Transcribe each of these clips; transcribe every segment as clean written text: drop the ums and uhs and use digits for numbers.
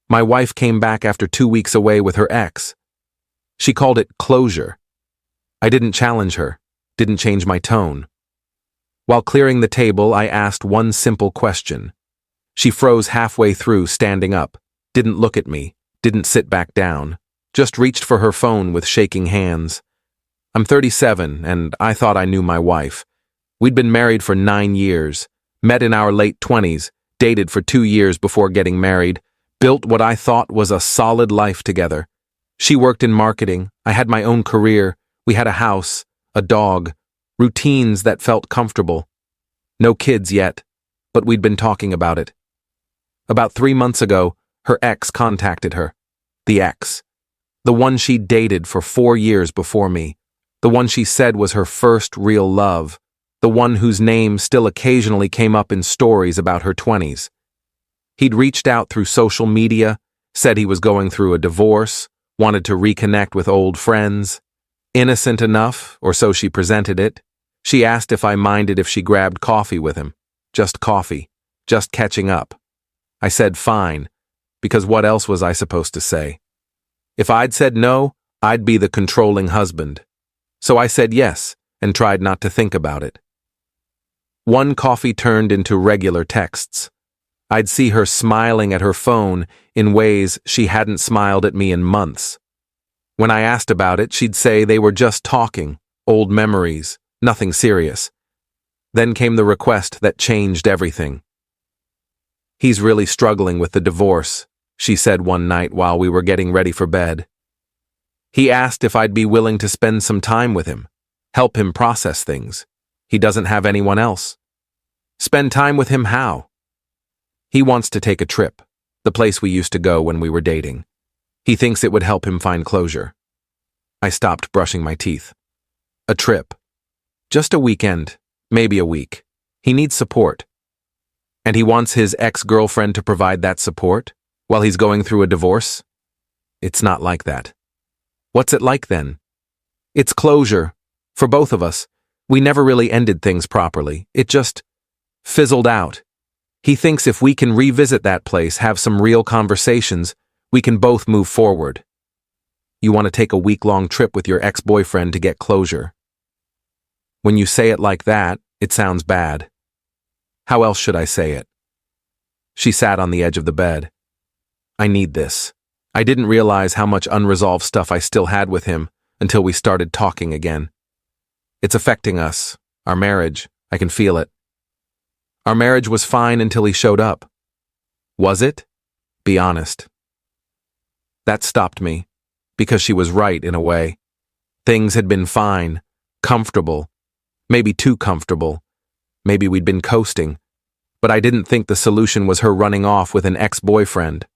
My wife came back after 2 weeks away with her ex. She called it closure. I didn't challenge her, didn't change my tone. While clearing the table, I asked one simple question. She froze halfway through, standing up, didn't look at me, didn't sit back down, just reached for her phone with shaking hands. I'm 37, and I thought I knew my wife. We'd been married for 9 years, met in our late 20s, dated for 2 years before getting married, built what I thought was a solid life together. She worked in marketing, I had my own career, we had a house, a dog, routines that felt comfortable. No kids yet, but we'd been talking about it. About 3 months ago, her ex contacted her. The ex. The one she dated for 4 years before me. The one she said was her first real love. The one whose name still occasionally came up in stories about her 20s. He'd reached out through social media, said he was going through a divorce, wanted to reconnect with old friends. Innocent enough, or so she presented it. She asked if I minded if she grabbed coffee with him. Just coffee. Just catching up. I said fine, because what else was I supposed to say? If I'd said no, I'd be the controlling husband. So I said yes, and tried not to think about it. One coffee turned into regular texts. I'd see her smiling at her phone in ways she hadn't smiled at me in months. When I asked about it, she'd say they were just talking, old memories, nothing serious. Then came the request that changed everything. He's really struggling with the divorce, she said one night while we were getting ready for bed. He asked if I'd be willing to spend some time with him, help him process things. He doesn't have anyone else. Spend time with him how? He wants to take a trip, the place we used to go when we were dating. He thinks it would help him find closure. I stopped brushing my teeth. A trip. Just a weekend, maybe a week. He needs support. And he wants his ex-girlfriend to provide that support while he's going through a divorce? It's not like that. What's it like then? It's closure. For both of us, we never really ended things properly. It just fizzled out. He thinks if we can revisit that place, have some real conversations, we can both move forward. You want to take a week-long trip with your ex-boyfriend to get closure. When you say it like that, it sounds bad. How else should I say it? She sat on the edge of the bed. I need this. I didn't realize how much unresolved stuff I still had with him until we started talking again. It's affecting us, our marriage. I can feel it. Our marriage was fine until he showed up. Was it? Be honest. That stopped me, because she was right in a way. Things had been fine, comfortable, maybe too comfortable. Maybe we'd been coasting, but I didn't think the solution was her running off with an ex-boyfriend.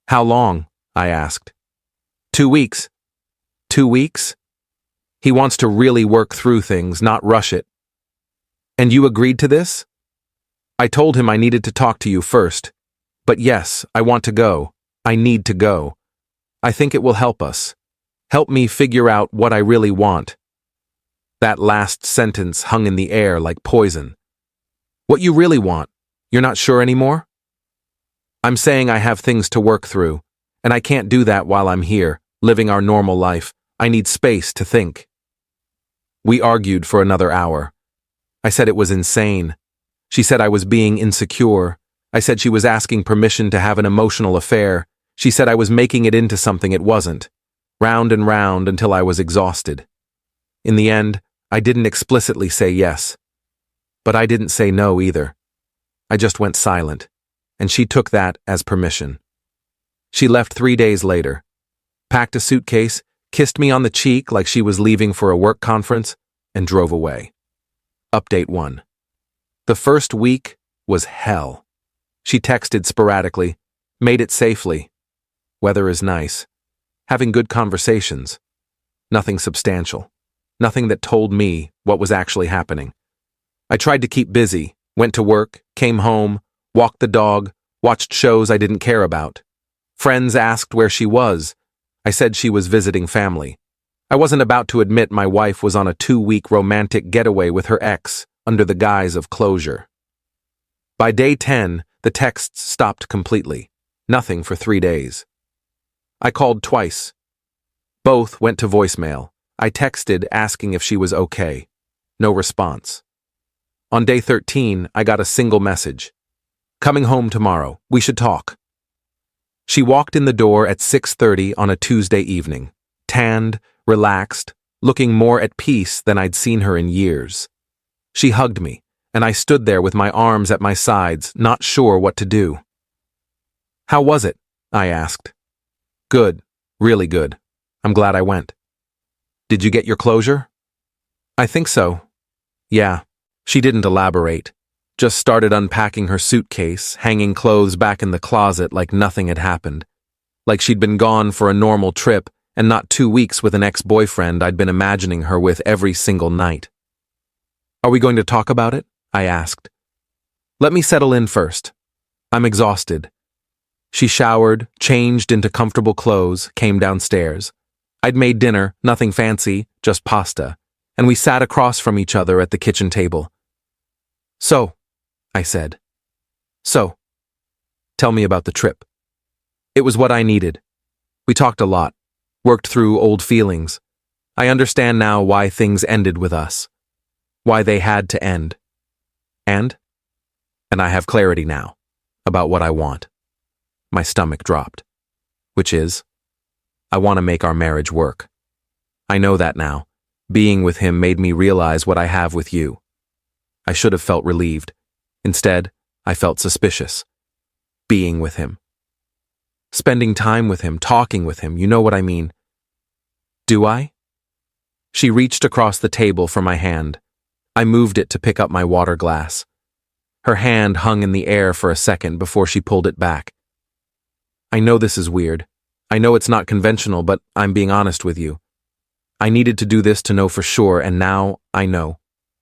How long? I asked. 2 weeks. 2 weeks? He wants to really work through things, not rush it. And you agreed to this? I told him I needed to talk to you first. But yes, I want to go. I need to go. I think it will help us. Help me figure out what I really want. That last sentence hung in the air like poison. What you really want? You're not sure anymore? I'm saying I have things to work through, and I can't do that while I'm here, living our normal life. I need space to think. We argued for another hour. I said it was insane. She said I was being insecure. I said she was asking permission to have an emotional affair. She said I was making it into something it wasn't. Round and round until I was exhausted. In the end, I didn't explicitly say yes. But I didn't say no either. I just went silent, and she took that as permission. She left 3 days later, packed a suitcase, kissed me on the cheek like she was leaving for a work conference, and drove away. Update 1. The first week was hell. She texted sporadically, made it safely. Weather is nice. Having good conversations. Nothing substantial. Nothing that told me what was actually happening. I tried to keep busy, went to work, came home, walked the dog, watched shows I didn't care about. Friends asked where she was. I said she was visiting family. I wasn't about to admit my wife was on a 2-week romantic getaway with her ex under the guise of closure. By day 10, the texts stopped completely. Nothing for 3 days. I called twice. Both went to voicemail. I texted asking if she was okay. No response. On day 13, I got a single message. Coming home tomorrow. We should talk. She walked in the door at 6:30 on a Tuesday evening, tanned, relaxed, looking more at peace than I'd seen her in years. She hugged me, and I stood there with my arms at my sides, not sure what to do. How was it? I asked. Good, really good. I'm glad I went. Did you get your closure? I think so. Yeah. She didn't elaborate. Just started unpacking her suitcase, hanging clothes back in the closet like nothing had happened. Like she'd been gone for a normal trip and not 2 weeks with an ex-boyfriend I'd been imagining her with every single night. Are we going to talk about it? I asked. Let me settle in first. I'm exhausted. She showered, changed into comfortable clothes, came downstairs. I'd made dinner, nothing fancy, just pasta, and we sat across from each other at the kitchen table. So, I said. So, tell me about the trip. It was what I needed. We talked a lot, worked through old feelings. I understand now why things ended with us, why they had to end. And I have clarity now about what I want. My stomach dropped, which is, I want to make our marriage work. I know that now. Being with him made me realize what I have with you. I should have felt relieved. Instead, I felt suspicious. Being with him. Spending time with him, talking with him, you know what I mean. Do I? She reached across the table for my hand. I moved it to pick up my water glass. Her hand hung in the air for a second before she pulled it back. I know this is weird. I know it's not conventional, but I'm being honest with you. I needed to do this to know for sure, and now I know.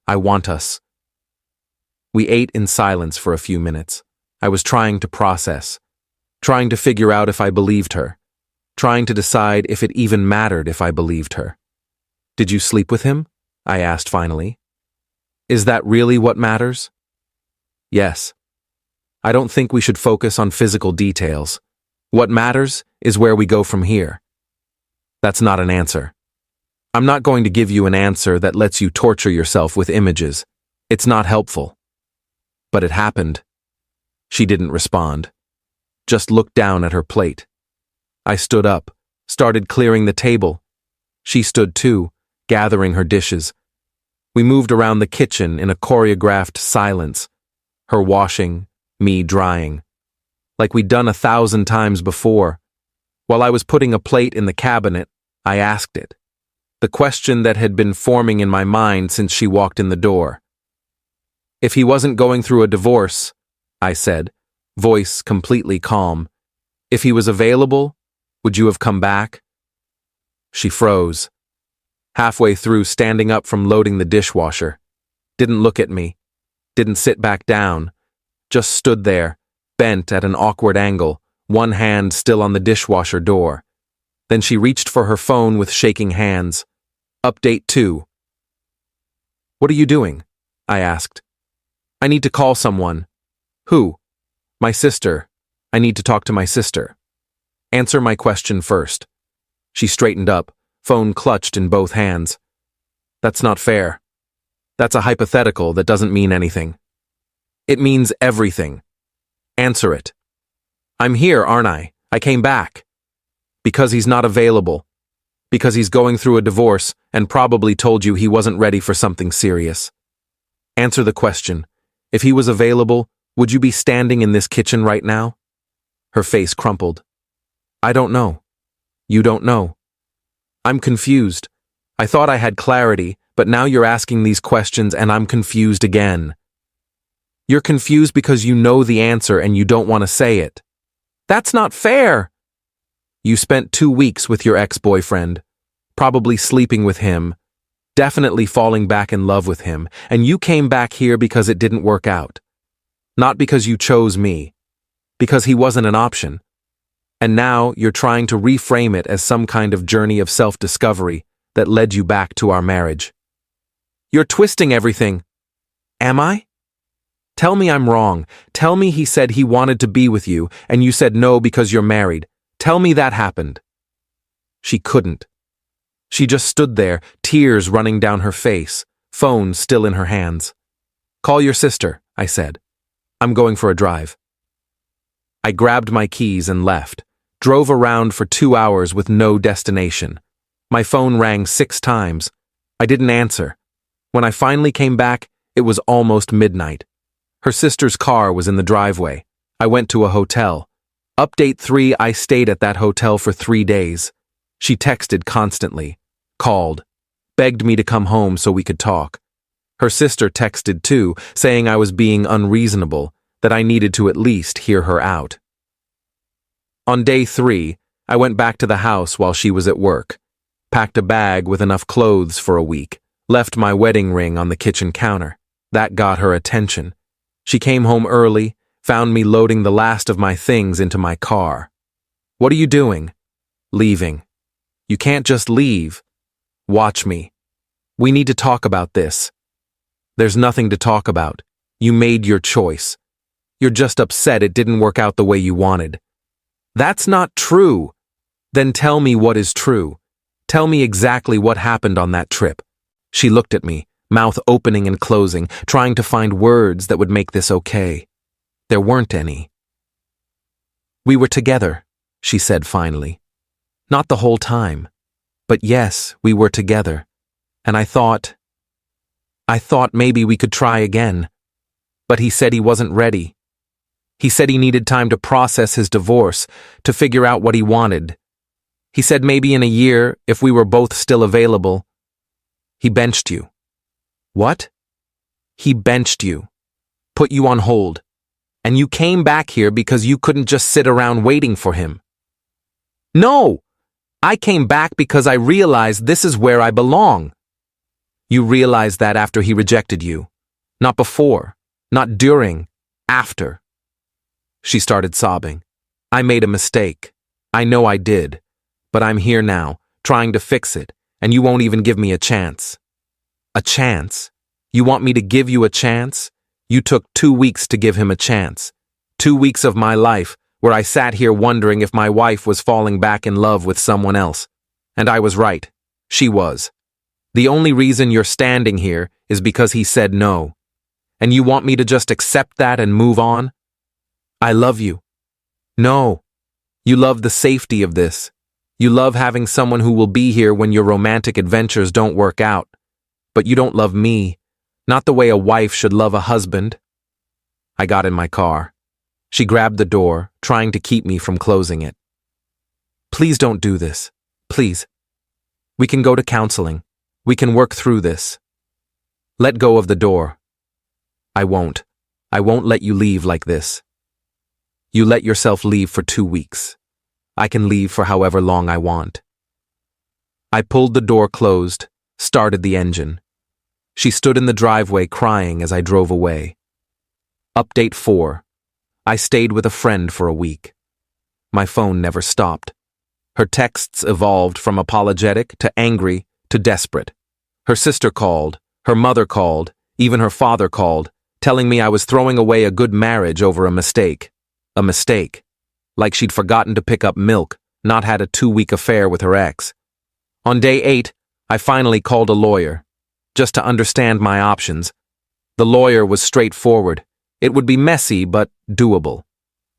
I want us. We ate in silence for a few minutes. I was trying to process, trying to figure out if I believed her, trying to decide if it even mattered if I believed her. Did you sleep with him? I asked finally. Is that really what matters? Yes. I don't think we should focus on physical details. What matters is where we go from here. That's not an answer. I'm not going to give you an answer that lets you torture yourself with images. It's not helpful. But it happened. She didn't respond. Just looked down at her plate. I stood up, started clearing the table. She stood too, gathering her dishes. We moved around the kitchen in a choreographed silence. Her washing, me drying. Like we'd done 1,000 times before. While I was putting a plate in the cabinet, I asked it. The question that had been forming in my mind since she walked in the door. If he wasn't going through a divorce, I said, voice completely calm, if he was available, would you have come back? She froze. Halfway through standing up from loading the dishwasher. Didn't look at me. Didn't sit back down. Just stood there, bent at an awkward angle, one hand still on the dishwasher door. Then she reached for her phone with shaking hands. Update 2. What are you doing? I asked. I need to call someone. Who? My sister. I need to talk to my sister. Answer my question first. She straightened up, phone clutched in both hands. That's not fair. That's a hypothetical that doesn't mean anything. It means everything. Answer it. I'm here, aren't I? I came back. Because he's not available. Because he's going through a divorce and probably told you he wasn't ready for something serious. Answer the question. If he was available, would you be standing in this kitchen right now? Her face crumpled. I don't know. You don't know. I'm confused. I thought I had clarity, but now you're asking these questions and I'm confused again. You're confused because you know the answer and you don't want to say it. That's not fair. You spent 2 weeks with your ex-boyfriend, probably sleeping with him, definitely falling back in love with him, and you came back here because it didn't work out. Not because you chose me, because he wasn't an option. And now you're trying to reframe it as some kind of journey of self-discovery that led you back to our marriage. You're twisting everything. Am I? Tell me I'm wrong. Tell me he said he wanted to be with you, and you said no because you're married. Tell me that happened." She couldn't. She just stood there, tears running down her face, phone still in her hands. "Call your sister," I said. "I'm going for a drive." I grabbed my keys and left, drove around for 2 hours with no destination. My phone rang 6 times. I didn't answer. When I finally came back, it was almost midnight. Her sister's car was in the driveway. I went to a hotel. Update 3, I stayed at that hotel for 3 days. She texted constantly, called, begged me to come home so we could talk. Her sister texted too, saying I was being unreasonable, that I needed to at least hear her out. On day 3, I went back to the house while she was at work, packed a bag with enough clothes for a week, left my wedding ring on the kitchen counter. That got her attention. She came home early, found me loading the last of my things into my car. "What are you doing?" "Leaving." "You can't just leave." "Watch me. We need to talk about this." "There's nothing to talk about. You made your choice. You're just upset it didn't work out the way you wanted." "That's not true." "Then tell me what is true. Tell me exactly what happened on that trip." She looked at me, mouth opening and closing, trying to find words that would make this okay. There weren't any. "We were together," she said finally. "Not the whole time. But yes, we were together. And I thought maybe we could try again. But he said he wasn't ready. He said he needed time to process his divorce, to figure out what he wanted. He said maybe in a year, if we were both still available." "He benched you." "What?" "He benched you. Put you on hold. And you came back here because you couldn't just sit around waiting for him." "No! I came back because I realized this is where I belong." "You realized that after he rejected you. Not before. Not during. After." She started sobbing. "I made a mistake. I know I did. But I'm here now, trying to fix it, and you won't even give me a chance." "A chance? You want me to give you a chance? You took 2 weeks to give him a chance. 2 weeks of my life where I sat here wondering if my wife was falling back in love with someone else. And I was right. She was. The only reason you're standing here is because he said no. And you want me to just accept that and move on? I love you." "No. You love the safety of this. You love having someone who will be here when your romantic adventures don't work out. But you don't love me, not the way a wife should love a husband." I got in my car. She grabbed the door, trying to keep me from closing it. "Please don't do this. Please. We can go to counseling. We can work through this." "Let go of the door." "I won't. I won't let you leave like this." "You let yourself leave for 2 weeks. I can leave for however long I want." I pulled the door closed, started the engine. She stood in the driveway crying as I drove away. Update 4. I stayed with a friend for a week. My phone never stopped. Her texts evolved from apologetic to angry to desperate. Her sister called, her mother called, even her father called, telling me I was throwing away a good marriage over a mistake. A mistake. Like she'd forgotten to pick up milk, not had a 2-week affair with her ex. On day 8, I finally called a lawyer, just to understand my options. The lawyer was straightforward. It would be messy, but doable.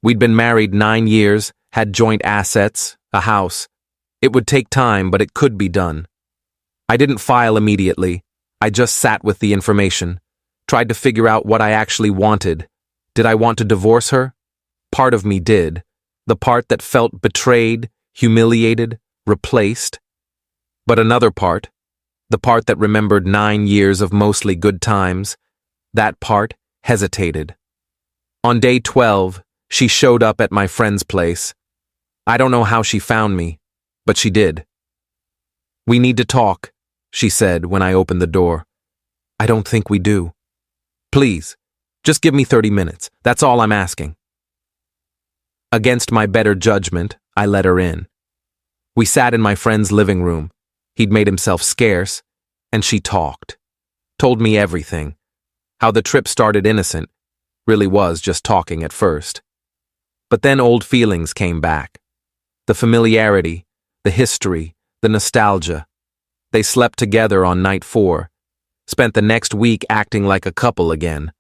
We'd been married 9 years, had joint assets, a house. It would take time, but it could be done. I didn't file immediately. I just sat with the information, tried to figure out what I actually wanted. Did I want to divorce her? Part of me did. The part that felt betrayed, humiliated, replaced. But another part, the part that remembered 9 years of mostly good times, that part hesitated. On day 12, she showed up at my friend's place. I don't know how she found me, but she did. "We need to talk," she said when I opened the door. "I don't think we do." "Please, just give me 30 minutes. That's all I'm asking." Against my better judgment, I let her in. We sat in my friend's living room. He'd made himself scarce, and she talked. Told me everything. How the trip started innocent. Really was just talking at first. But then old feelings came back. The familiarity, the history, the nostalgia. They slept together on night 4, spent the next week acting like a couple again.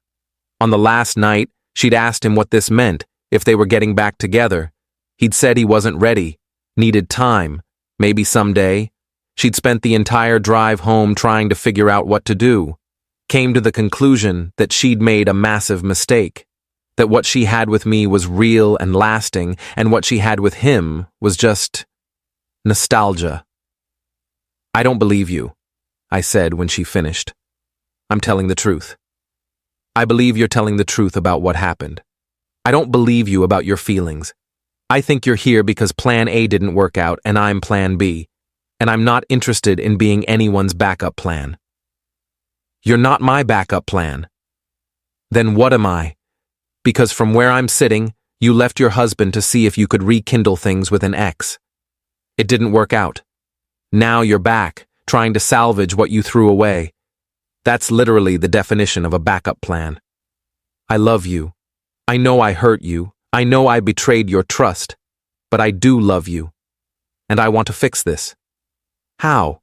On the last night, she'd asked him what this meant, if they were getting back together. He'd said he wasn't ready, needed time, maybe someday. She'd spent the entire drive home trying to figure out what to do. Came to the conclusion that she'd made a massive mistake, that what she had with me was real and lasting, and what she had with him was just nostalgia. "I don't believe you," I said when she finished. "I'm telling the truth. I believe you're telling the truth about what happened. I don't believe you about your feelings. I think you're here because plan A didn't work out and I'm plan B, and I'm not interested in being anyone's backup plan." "You're not my backup plan." "Then what am I? Because from where I'm sitting, you left your husband to see if you could rekindle things with an ex. It didn't work out. Now you're back, trying to salvage what you threw away. That's literally the definition of a backup plan. I love you. I know I hurt you. I know I betrayed your trust. But I do love you. And I want to fix this." "How?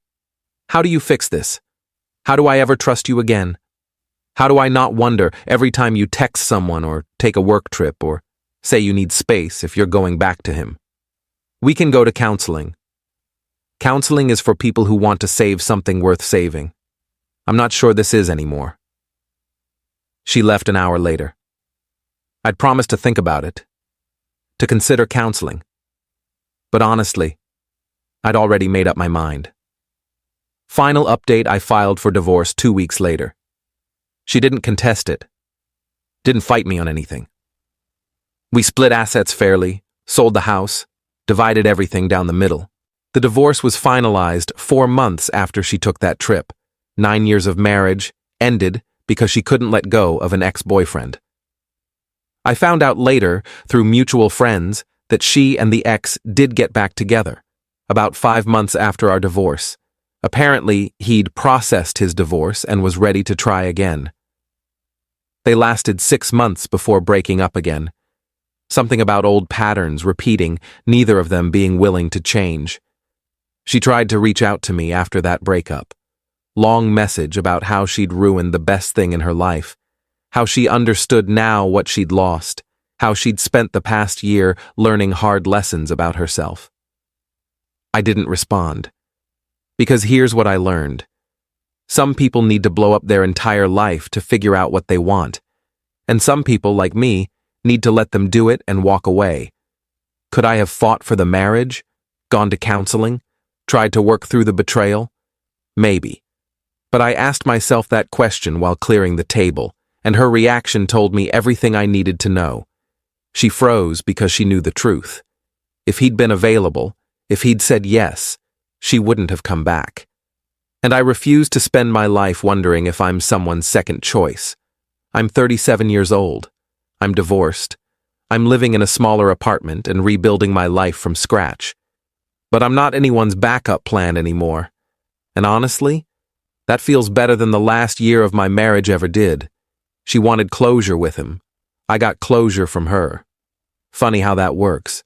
How do you fix this? How do I ever trust you again? How do I not wonder every time you text someone or take a work trip or say you need space if you're going back to him? We can go to counseling. Counseling is for people who want to save something worth saving. I'm not sure this is anymore." She left an hour later. I'd promised to think about it, to consider counseling. But honestly, I'd already made up my mind. Final update: I filed for divorce 2 weeks later. She didn't contest it, didn't fight me on anything. We split assets fairly, sold the house, divided everything down the middle. The divorce was finalized 4 months after she took that trip. 9 years of marriage ended because she couldn't let go of an ex-boyfriend. I found out later, through mutual friends, that she and the ex did get back together, about 5 months after our divorce. Apparently, he'd processed his divorce and was ready to try again. They lasted 6 months before breaking up again. Something about old patterns repeating, neither of them being willing to change. She tried to reach out to me after that breakup. Long message about how she'd ruined the best thing in her life, how she understood now what she'd lost, how she'd spent the past year learning hard lessons about herself. I didn't respond. Because here's what I learned. Some people need to blow up their entire life to figure out what they want, and some people, like me, need to let them do it and walk away. Could I have fought for the marriage, gone to counseling, tried to work through the betrayal? Maybe. But I asked myself that question while clearing the table, and her reaction told me everything I needed to know. She froze because she knew the truth. If he'd been available, if he'd said yes, she wouldn't have come back. And I refuse to spend my life wondering if I'm someone's second choice. I'm 37 years old. I'm divorced. I'm living in a smaller apartment and rebuilding my life from scratch. But I'm not anyone's backup plan anymore. And honestly, that feels better than the last year of my marriage ever did. She wanted closure with him. I got closure from her. Funny how that works.